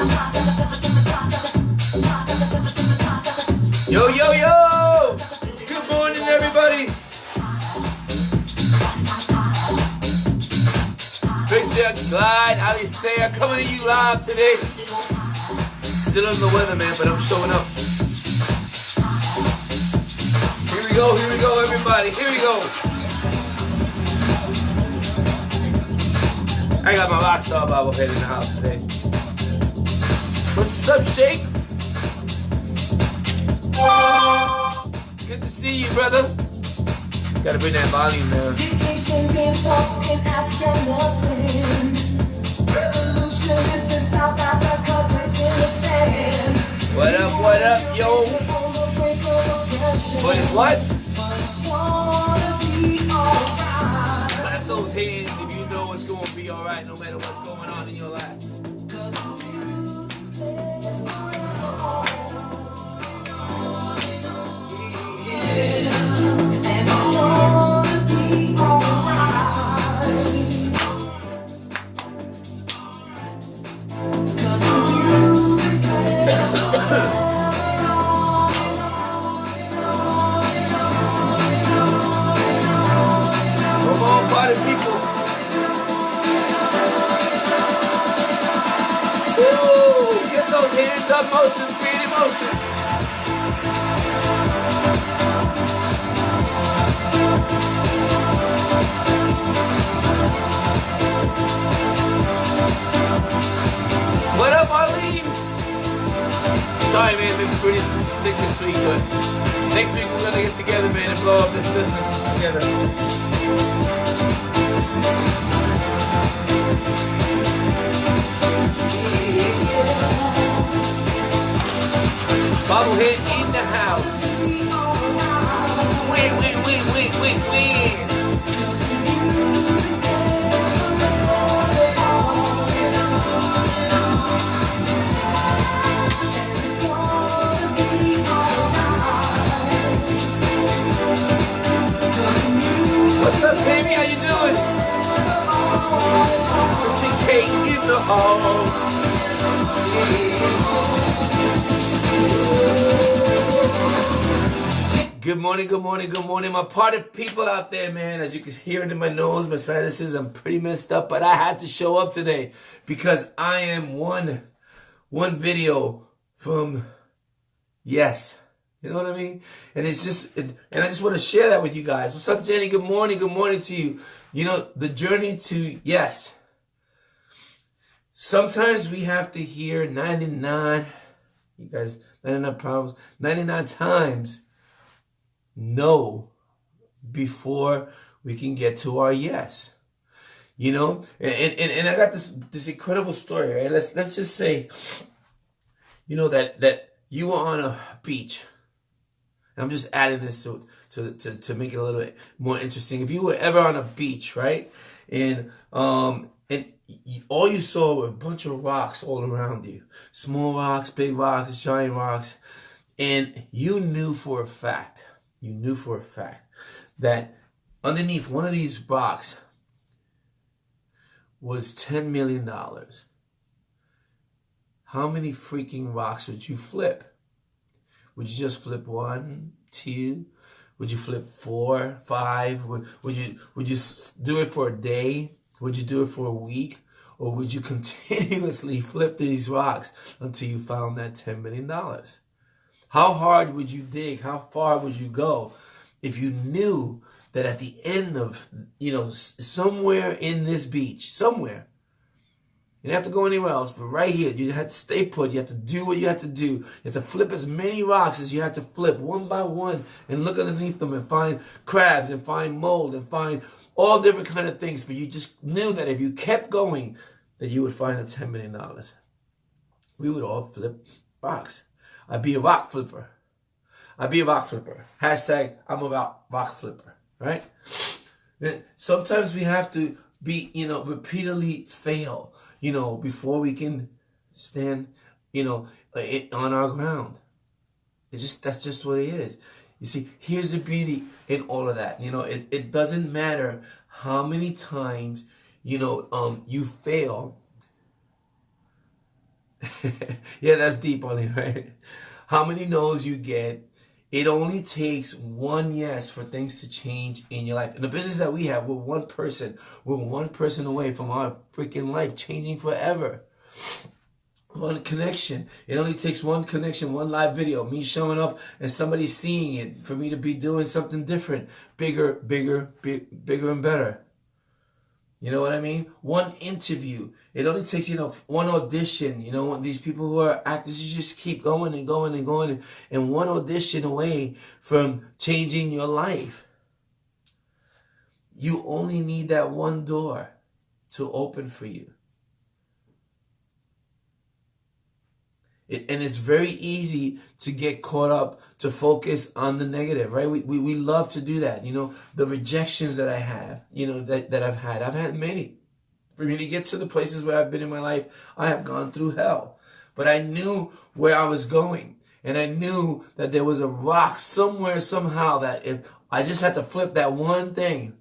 Yo, yo, yo! Good morning, everybody! Victor, Glide, Alisea coming to you live today. Still in the weather, man, but I'm showing up. Here we go, everybody. Here we go. I got my Rockstar bobblehead in the house today. What's up, Shake? Good to see you, brother. Gotta bring that volume down. What up, yo? What is what? Clap those hands if you know it's gonna be alright no matter what's going on in your life. Motions, create emotion. What up, Arlene? Sorry, man, been pretty sick this week, but next week we're gonna get together, man, and blow up this business together. Bobblehead in the house. Win. What's up, baby? How you doing? Mr. K in the hall. Good morning, my party people out there, man. As you can hear it in my nose, my sinuses, I'm pretty messed up, but I had to show up today because I am one video from yes. You know what I mean? And it's just, and I just want to share that with you guys. What's up, Jenny? Good morning to you. You know, the journey to yes. Sometimes we have to hear 99, you guys, 99 problems, 99 times no before we can get to our yes. You know, and I got this incredible story, right? Let's just say, you know, that you were on a beach. And I'm just adding this to make it a little bit more interesting. If you were ever on a beach, right? And all you saw were a bunch of rocks all around you. Small rocks, big rocks, giant rocks. And you knew for a fact that underneath one of these rocks was $10 million. How many freaking rocks would you flip? Would you just flip 1, 2? Would you flip 4, 5? Would you do it for a day? Would you do it for a week? Or would you continuously flip these rocks until you found that $10 million? How hard would you dig? How far would you go if you knew that at the end of, you know, somewhere in this beach, somewhere, you didn't have to go anywhere else, but right here, you had to stay put. You had to do what you had to do. You had to flip as many rocks as you had to flip one by one and look underneath them and find crabs and find mold and find all different kind of things. But you just knew that if you kept going, that you would find the $10 million. We would all flip rocks. I'd be a rock flipper. Hashtag I'm a rock flipper, right? Sometimes we have to be, you know, repeatedly fail, you know, before we can stand, you know, on our ground. That's just what it is. You see, here's the beauty in all of that. You know, it doesn't matter how many times, you know, you fail. Yeah, that's deep on it, right? How many no's you get? It only takes one yes for things to change in your life. In the business that we have, we're one person away from our freaking life changing forever. One connection. It only takes one connection, one live video, me showing up and somebody seeing it for me to be doing something different, bigger, bigger and better. You know what I mean? One interview. It only takes, one audition. These people who are actors, you just keep going and going and going, and one audition away from changing your life. You only need that one door to open for you. And it's very easy to get caught up, to focus on the negative, right? We love to do that. The rejections that I have, that I've had many. For me to get to the places where I've been in my life, I have gone through hell. But I knew where I was going. And I knew that there was a rock somewhere, somehow, that if I just had to flip that one thing,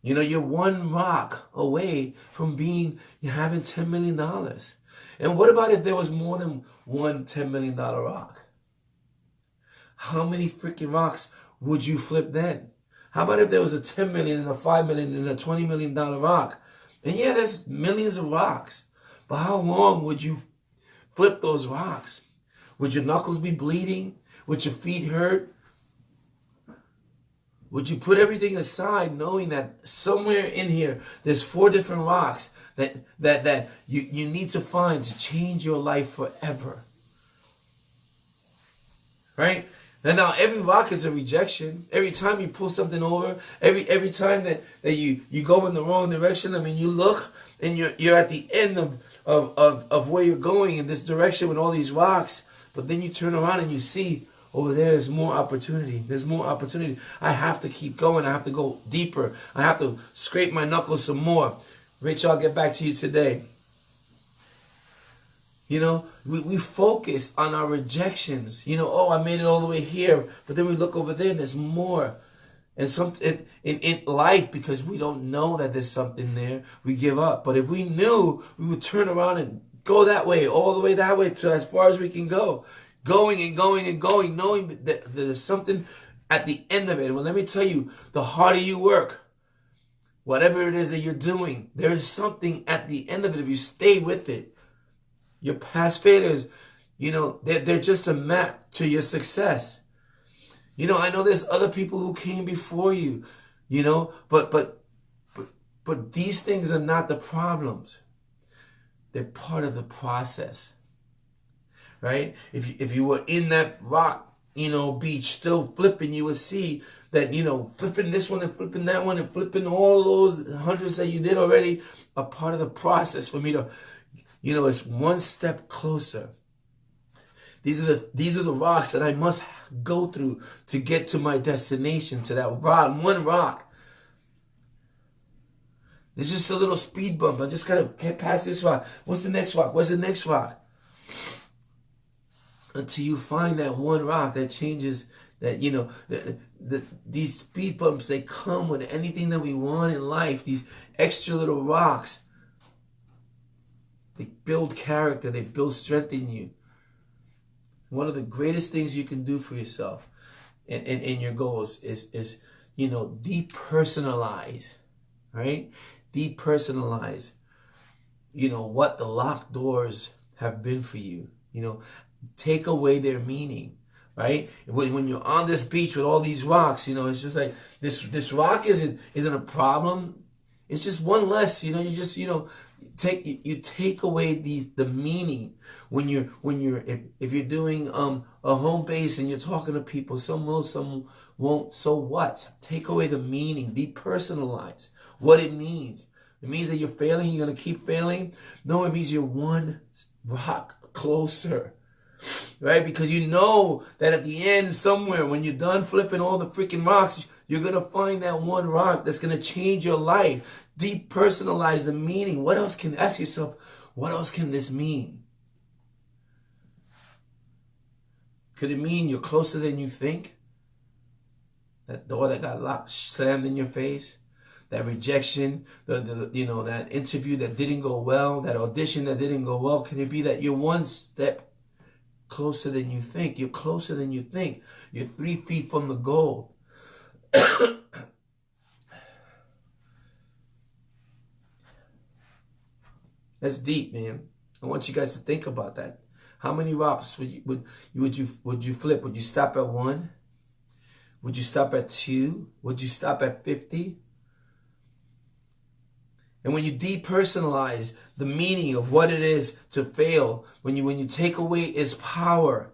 you're one rock away from having $10 million. And what about if there was more than one $10 million rock? How many freaking rocks would you flip then? How about if there was a 10 million and a 5 million and a $20 million rock? And yeah, there's millions of rocks. But how long would you flip those rocks? Would your knuckles be bleeding? Would your feet hurt? Would you put everything aside knowing that somewhere in here there's 4 different rocks that you need to find to change your life forever? Right? And now every rock is a rejection. Every time you pull something over, every time that you go in the wrong direction, you look and you're at the end of where you're going in this direction with all these rocks, but then you turn around and you see over there's more opportunity. There's more opportunity. I have to keep going. I have to go deeper. I have to scrape my knuckles some more. Rich, I'll get back to you today. We focus on our rejections. I made it all the way here, but then we look over there and there's more. And in life, because we don't know that there's something there, we give up. But if we knew, we would turn around and go that way, all the way that way to as far as we can go. Going and going and going, knowing that there's something at the end of it. Well, let me tell you, the harder you work, whatever it is that you're doing, there is something at the end of it if you stay with it. Your past failures, they're just a map to your success. I know there's other people who came before you, but these things are not the problems. They're part of the process. Right? If you were in that rock, beach still flipping, you would see that, flipping this one and flipping that one and flipping all those hundreds that you did already are part of the process for me to, it's one step closer. These are the rocks that I must go through to get to my destination, to that one rock. There's just a little speed bump. I just gotta get past this rock. What's the next rock? What's the next rock? Until you find that one rock that changes, that, these speed bumps, they come with anything that we want in life. These extra little rocks, they build character, they build strength in you. One of the greatest things you can do for yourself in your goals is depersonalize, right? Depersonalize, what the locked doors have been for you, take away their meaning, right? When you're on this beach with all these rocks, it's just like this rock isn't a problem. It's just one less, you just, take away the meaning when you're if you're doing a home base and you're talking to people, some will, some won't. So what? Take away the meaning, depersonalize what it means. It means that you're failing, you're gonna keep failing. No, it means you're one rock closer. Right? Because that at the end somewhere, when you're done flipping all the freaking rocks, you're going to find that one rock that's going to change your life. Depersonalize the meaning. Ask yourself, what else can this mean? Could it mean you're closer than you think? That door that got locked, slammed in your face? that rejection, that interview that didn't go well, that audition that didn't go well? Can it be that you're one step closer than you think? You're closer than you think. You're 3 feet from the goal. That's deep, man. I want you guys to think about that. How many rocks would you flip? Would you stop at 1? Would you stop at 2? Would you stop at 50? And when you depersonalize the meaning of what it is to fail, when you take away its power,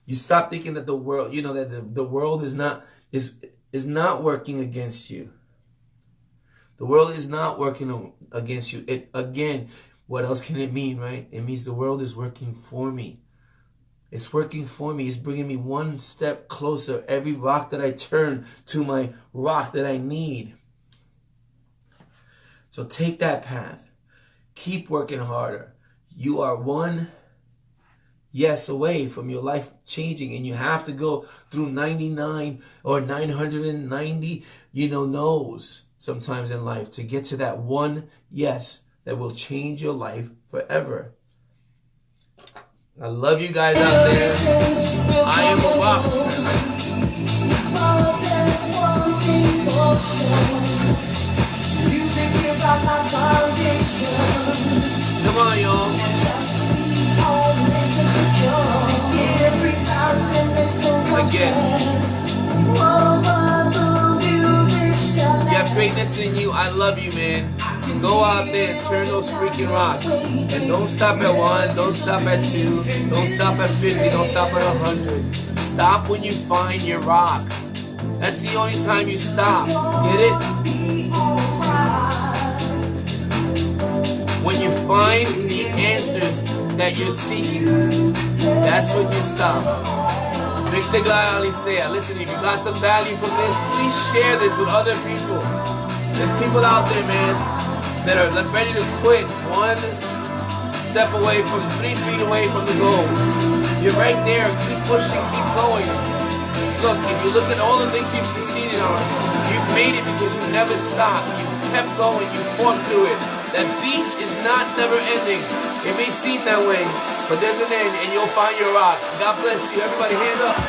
you stop thinking that the world, that the world is not working against you. The world is not working against you. Again, what else can it mean, right? It means the world is working for me. It's working for me. It's bringing me one step closer. Every rock that I turn to my rock that I need. So take that path. Keep working harder. You are one yes away from your life changing, and you have to go through 99 or 990, no's sometimes in life to get to that one yes that will change your life forever. I love you guys out there. I am a rock. Come on, y'all. Again. You have greatness in you. I love you, man. Go out there and turn those freaking rocks. And don't stop at 1. Don't stop at 2. Don't stop at 50. Don't stop at 100. Stop when you find your rock. That's the only time you stop. Get it? When you find the answers that you're seeking, that's when you stop. Victor Glad Alicea. Listen, if you got some value from this, please share this with other people. There's people out there, man, that are ready to quit 1 step away from 3 feet away from the goal. You're right there. Keep pushing. Keep going. Look, if you look at all the things you've succeeded on, you've made it because you never stopped. You kept going. You fought through it. That beach is not never ending. It may seem that way, but there's an end, and you'll find your rock. God bless you. Everybody, hand up.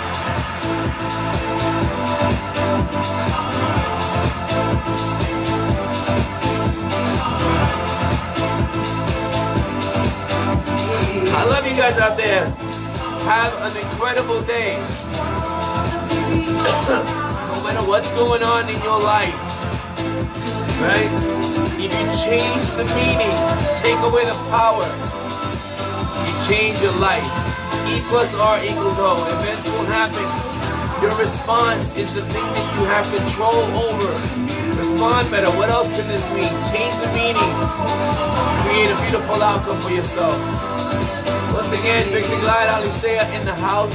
I love you guys out there. Have an incredible day. No matter what's going on in your life, right? If you change the meaning, take away the power, you change your life. E plus R equals O. Events will happen. Your response is the thing that you have control over. Respond better. What else can this mean? Change the meaning. Create a beautiful outcome for yourself. Once again, Victor Glad Alicea in the house.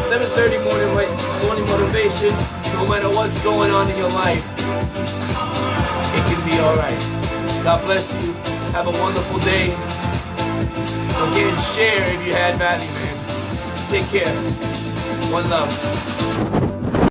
7:30 morning motivation. No matter what's going on in your life, it can be alright. God bless you. Have a wonderful day. Again, share if you had value, man. Take care. One love.